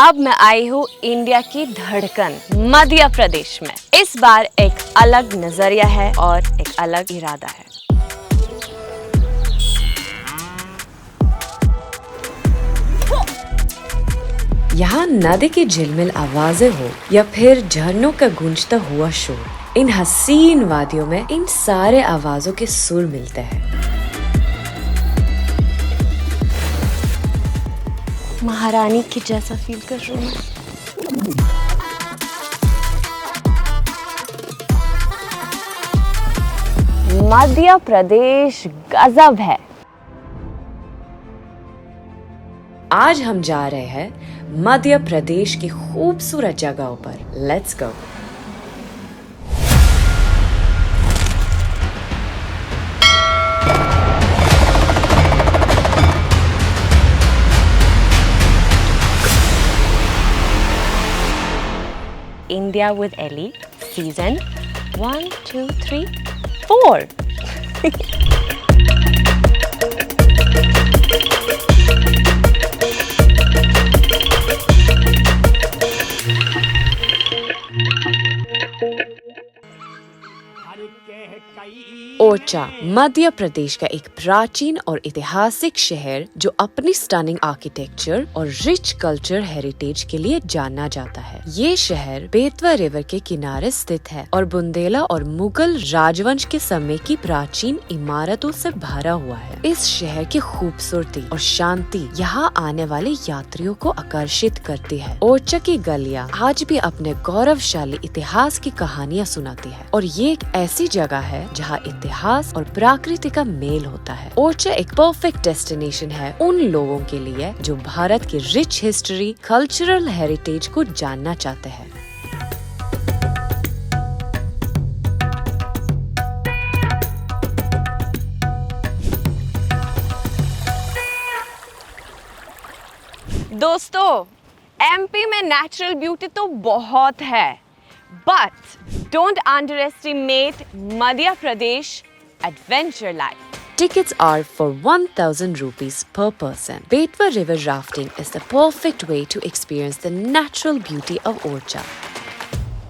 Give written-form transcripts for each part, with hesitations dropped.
अब मैं आई हूँ इंडिया की धड़कन मध्य प्रदेश में। इस बार एक अलग नजरिया है और एक अलग इरादा है। यहाँ नदी की झिलमिल आवाजें हो या फिर झरनों का गूंजता हुआ शोर, इन हसीन वादियों में इन सारे आवाजों के सुर मिलते हैं। महारानी की जैसा फील कर रही हूँ। मध्य प्रदेश गजब है। आज हम जा रहे हैं मध्य प्रदेश की खूबसूरत जगहों पर। Let's go. India with Ellie, season 1, 2, 3, 4. Orchha Madhya Pradesh का एक प्राचीन और ऐतिहासिक शहर जो अपनी स्टनिंग आर्किटेक्चर और रिच कल्चर हेरिटेज के लिए जाना जाता है। ये शहर बेतवा रिवर के किनारे स्थित है और बुंदेला और मुगल राजवंश के समय की प्राचीन इमारतों से भरा हुआ है। इस शहर की खूबसूरती और शांति यहाँ आने वाले यात्रियों को आकर्षित करती है। ओरछा की गलियाँ आज भी अपने गौरवशाली इतिहास की कहानियाँ सुनाती है और ये एक ऐसी जगह है जहाँ इतिहास और प्रकृति का मेल होता है। ओरछा एक परफेक्ट डेस्टिनेशन है उन लोगों के लिए जो भारत की रिच हिस्ट्री, कल्चरल हेरिटेज को जानना चाहते हैं। दोस्तों, एमपी में नेचुरल ब्यूटी तो बहुत है, but don't underestimate Madhya Pradesh adventure life. Tickets are for 1,000 rupees per person. Betwa river rafting is the perfect way to experience the natural beauty of Orcha.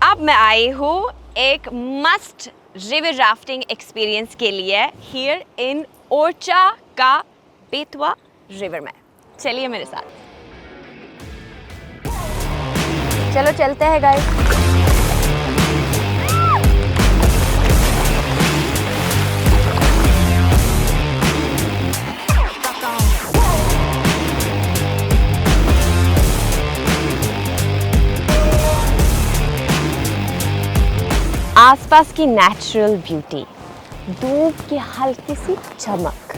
अब मैं आई हूँ एक मस्ट रिवर राफ्टिंग एक्सपीरियंस के लिए here in Orchha का Betwa river में। चलिए मेरे साथ। चलो चलते हैं गाइस। आसपास की नेचुरल ब्यूटी, धूप की हल्की सी चमक,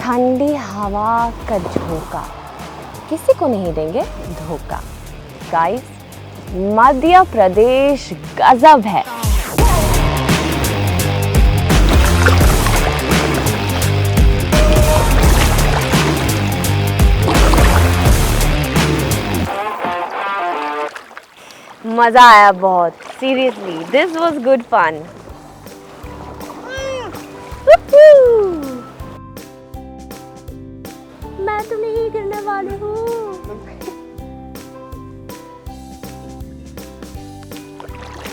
ठंडी हवा का झोंका, किसी को नहीं देंगे धोखा। गाइस, मध्य प्रदेश गजब है। मजा आया बहुत। Seriously, this was good fun. मैं तो नहीं गिरने वाली हूँ।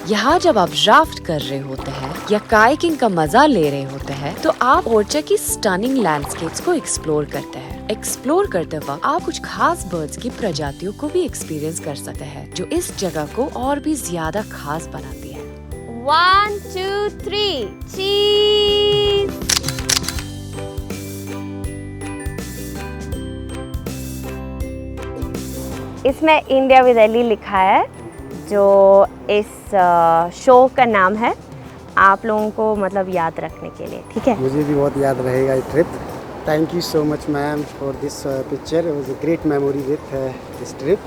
यहाँ जब आप राफ्ट कर रहे होते हैं या कायाकिंग का मजा ले रहे होते हैं तो आप ओरछा की स्टनिंग लैंडस्केप्स को एक्सप्लोर करते हैं। एक्सप्लोर करते वक्त आप कुछ खास बर्ड्स की प्रजातियों को भी एक्सपीरियंस कर सकते हैं जो इस जगह को और भी ज्यादा खास बनाती है। 1, 2, 3, चीज। इसमें इंडिया विद एली लिखा है, जो इस शो का नाम है, आप लोगों को मतलब याद रखने के लिए। ठीक है, मुझे भी बहुत याद रहेगा ये trip. Thank you so much, ma'am, for this picture. It was a great memory with this trip.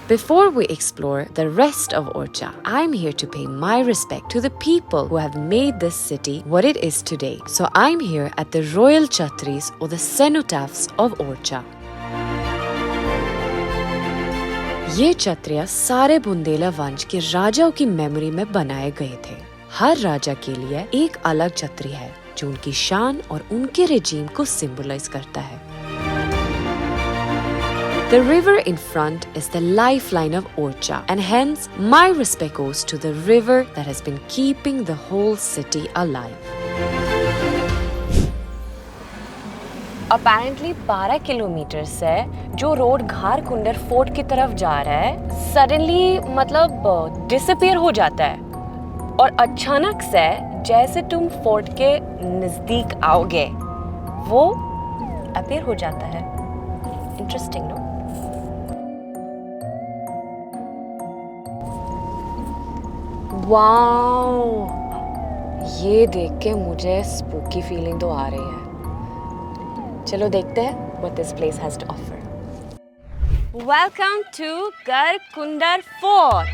Before we explore the rest of Orcha, I'm here to pay my respect to the people who have made this city what it is today. So I'm here at the Royal Chhatris or the Cenotaphs of Orcha. ये छत्रियां सारे बुंदेला वंश के राजाओं की memory में बनाए गए थे। हर राजा के लिए एक अलग छतरी है जो उनकी शान और उनके रेजीम को सिंबलाइज करता है। The river in front is the lifeline of Orcha, and hence my respect goes to the river that has been keeping the whole city alive. Apparently 12 kilometre से जो रोड घारकुंडर फोर्ट की तरफ जा रहा है सडनली मतलब डिसअपीयर हो जाता है और अचानक से जैसे तुम फोर्ट के नजदीक आओगे वो अपीयर हो जाता है। Interesting no? वाओ, ये देख के मुझे स्पूकी फीलिंग तो आ रही है। चलो देखते हैं what this place has to offer. Welcome to Garkundar Fort.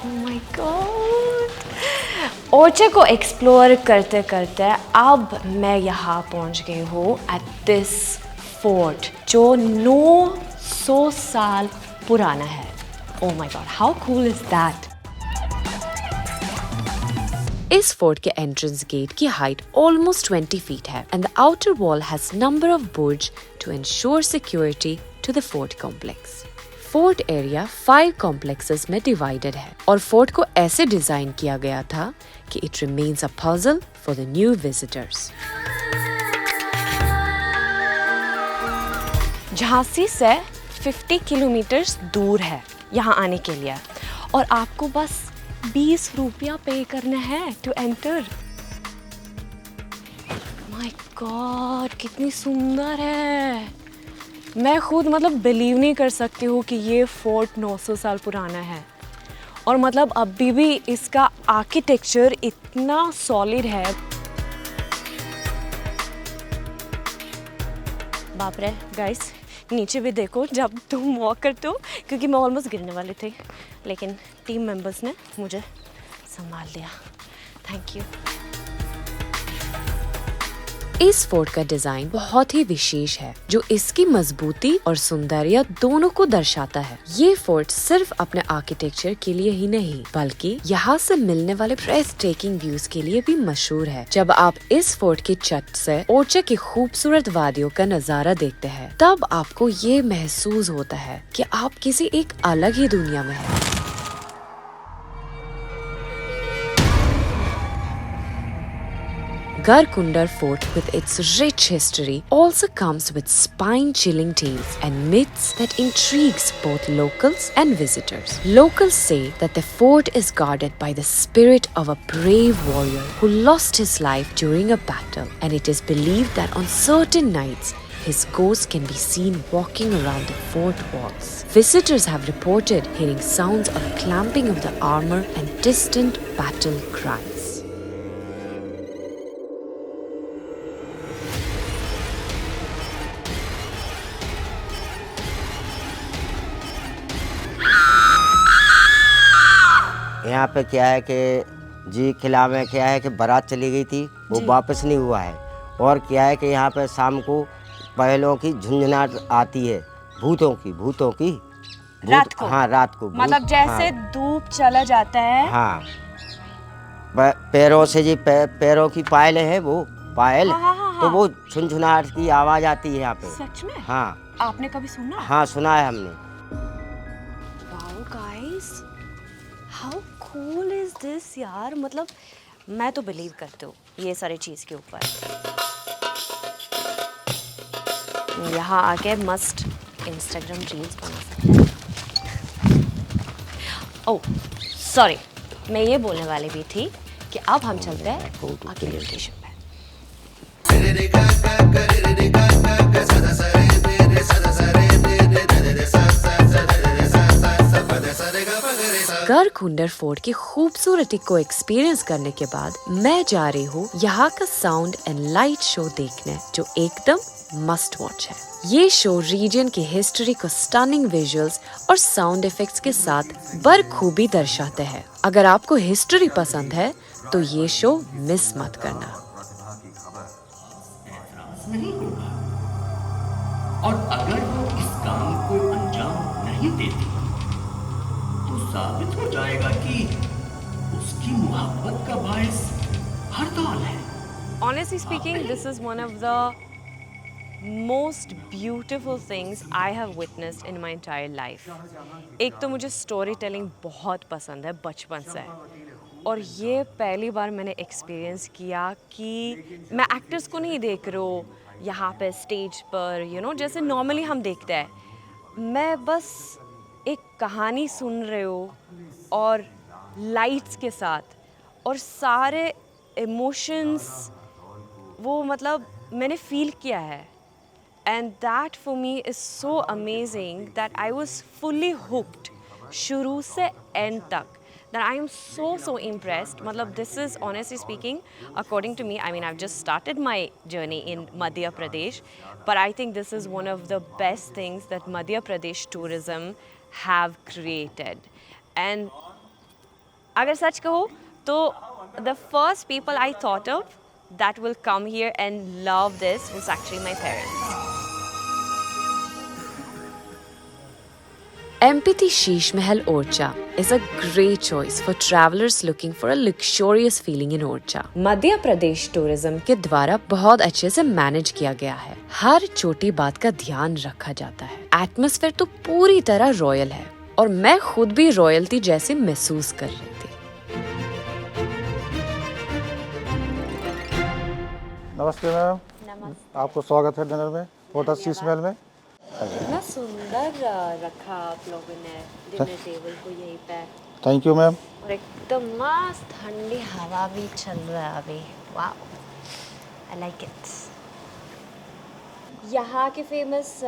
Oh my God! Orchha को एक्सप्लोर करते करते अब मैं यहाँ पहुँच गई हूँ एट दिस फोर्ट जो 900 साल पुराना है। Oh my God, how cool is that? इस फोर्ट के एंट्रेंस गेट की हाइट ऑलमोस्ट 20 फीट है and the outer wall has number of बुर्ज to ensure security to the fort complex. Fort area 5 complexes में डिवाइडेड है और fort को ऐसे डिजाइन किया गया था कि it remains a puzzle for the new visitors. Jhansi से 50 किलोमीटर दूर है यहाँ आने के लिए और आपको बस 20 रुपया पे करना है टू एंटर। माय गॉड, कितनी सुंदर है। मैं खुद मतलब बिलीव नहीं कर सकती हूँ कि ये फोर्ट 900 साल पुराना है और मतलब अभी भी इसका आर्किटेक्चर इतना सॉलिड है। बाप रे गाइस, नीचे भी देखो जब तुम वॉक करते हो, क्योंकि मैं ऑलमोस्ट गिरने वाली थी लेकिन टीम मेंबर्स ने मुझे संभाल लिया। Thank you. इस फोर्ट का डिजाइन बहुत ही विशेष है जो इसकी मजबूती और सौंदर्य दोनों को दर्शाता है। ये फोर्ट सिर्फ अपने आर्किटेक्चर के लिए ही नहीं बल्कि यहाँ से मिलने वाले ब्रेथ टेकिंग व्यूज के लिए भी मशहूर है। जब आप इस फोर्ट की छत से ओरछा की खूबसूरत वादियों का नजारा देखते हैं तब आपको ये महसूस होता है कि आप किसी एक अलग ही दुनिया में हैं। Garkundar Fort, with its rich history, also comes with spine-chilling tales and myths that intrigues both locals and visitors. Locals say that the fort is guarded by the spirit of a brave warrior who lost his life during a battle, and it is believed that on certain nights, his ghost can be seen walking around the fort walls. Visitors have reported hearing sounds of clamping of the armor and distant battle cries. यहाँ पे क्या है कि जी किला में क्या है कि बारात चली गई थी, वो वापस नहीं हुआ है। और क्या है कि यहाँ पे शाम को पहलों की झुंझुनाहट आती है, भूतों की रात को। हाँ, रात को मतलब जैसे धूप चला जाता है। हाँ, पैरों से जी पैरों की पायलें हैं, वो पायल। हाँ। तो वो झुंझुनाहट की आवाज आती है यहाँ पे। सच में? हाँ। आपने कभी सुना? हाँ, सुना है हमने। Wow guys, how cool is this यार। मतलब मैं तो बिलीव करती हूँ ये सारी चीज़ के ऊपर। यहाँ आके मस्ट इंस्टाग्राम रील्स बना सकते हैं। ओह सॉरी, मैं ये बोलने वाली भी थी कि अब हम चलते हैं अगली लोकेशन पे। गारकुंडर फोर्ट की खूबसूरती को एक्सपीरियंस करने के बाद मैं जा रही हूँ यहाँ का साउंड एंड लाइट शो देखने जो एकदम मस्ट वॉच है। ये शो रीजन की हिस्ट्री को स्टनिंग विजुअल्स और साउंड इफेक्ट्स के साथ बखूबी दर्शाते हैं। अगर आपको हिस्ट्री पसंद है तो ये शो मिस मत करना। और अगर वो इस काम को अंजाम नहीं देती तो साबित हो जाएगा कि उसकी मोहब्बत का बायस हड़ताल है। Honestly speaking, this is one of the most beautiful things I have witnessed in my entire life. एक तो मुझे स्टोरी टेलिंग बहुत पसंद है बचपन से, और ये पहली बार मैंने एक्सपीरियंस किया कि मैं एक्टर्स को नहीं देख रही हूँ यहाँ पे स्टेज पर जैसे नॉर्मली हम देखते हैं, मैं बस एक कहानी सुन रही हूँ और लाइट्स के साथ, और सारे इमोशंस वो मतलब मैंने फील किया है. And that for me is so amazing that I was fully hooked शुरू से end तक. That I am so impressed. मतलब this is honestly speaking, according to me, I mean I've just started my journey in Madhya Pradesh, but I think this is one of the best things that Madhya Pradesh tourism have created. And अगर सच कहूँ तो the first people I thought of that will come here and love this was actually my parents. MPT Sheesh Mahal Orcha is a great choice for travelers looking for a luxurious feeling in Orcha. Madhya Pradesh tourism के द्वारा बहुत अच्छे से manage किया गया है. हर छोटी बात का ध्यान रखा जाता है. एटमॉस्फेयर तो पूरी तरह रॉयल है और मैं खुद भी रॉयल्टी जैसे महसूस कर रही थी. नमस्ते मैम. नमस्ते. आपको स्वागत है डिनर में होटल शीश महल में. कितना सुंदर रखा आप लोगों ने डिनर टेबल को यहीं पे. Thank you ma'am. और एकदम मस्त ठंडी हवा भी चल रहा है अभी. Wow, I like it. यहाँ के फेमस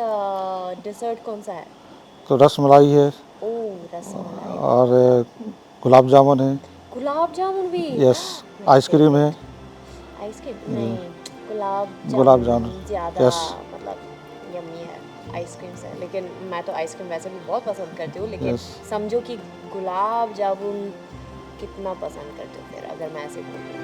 डिजर्ट कौन सा है? तो रसमलाई है ओह, रसमलाई. और गुलाब जामुन है. गुलाब जामुन भी? यस. आइसक्रीम है. आइसक्रीम नहीं, गुलाब जामुन ज़्यादा यस. मतलब यम्मी है आइसक्रीम से. लेकिन मैं तो आइसक्रीम वैसे भी बहुत पसंद करती हूँ, लेकिन Yes. समझो कि गुलाब जामुन कितना पसंद करती हूँ फिर अगर मैं ऐसे बोलूँ.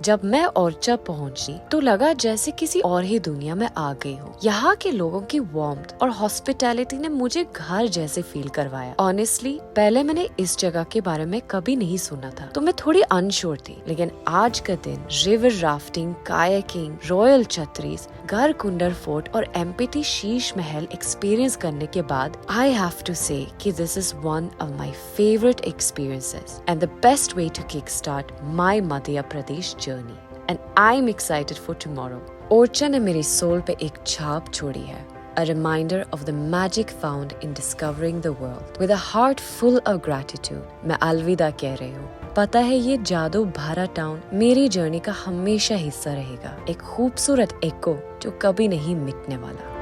जब मैं ओरछा पहुंची तो लगा जैसे किसी और ही दुनिया में आ गई हूँ. यहाँ के लोगों की वार्मथ और हॉस्पिटैलिटी ने मुझे घर जैसे फील करवाया. ऑनेस्टली पहले मैंने इस जगह के बारे में कभी नहीं सुना था तो मैं थोड़ी अनश्योर थी, लेकिन आज का दिन river rafting, kayaking, royal chhatris, Garkundar fort और एमपीटी शीश महल एक्सपीरियंस करने के बाद आई हैव टू से कि this is one of my favourite experiences and the best way to kick start my Madhya Pradesh journey, and I'm excited for tomorrow. Orchha ने मेरी soul पे एक छाप छोड़ी है. A reminder of the magic found in discovering the world. With a heart full of gratitude, मैं अलविदा कह रही हूँ. पता है ये जादू भरा टाउन मेरी जर्नी का हमेशा हिस्सा रहेगा. एक खूबसूरत एको जो कभी नहीं मिटने वाला.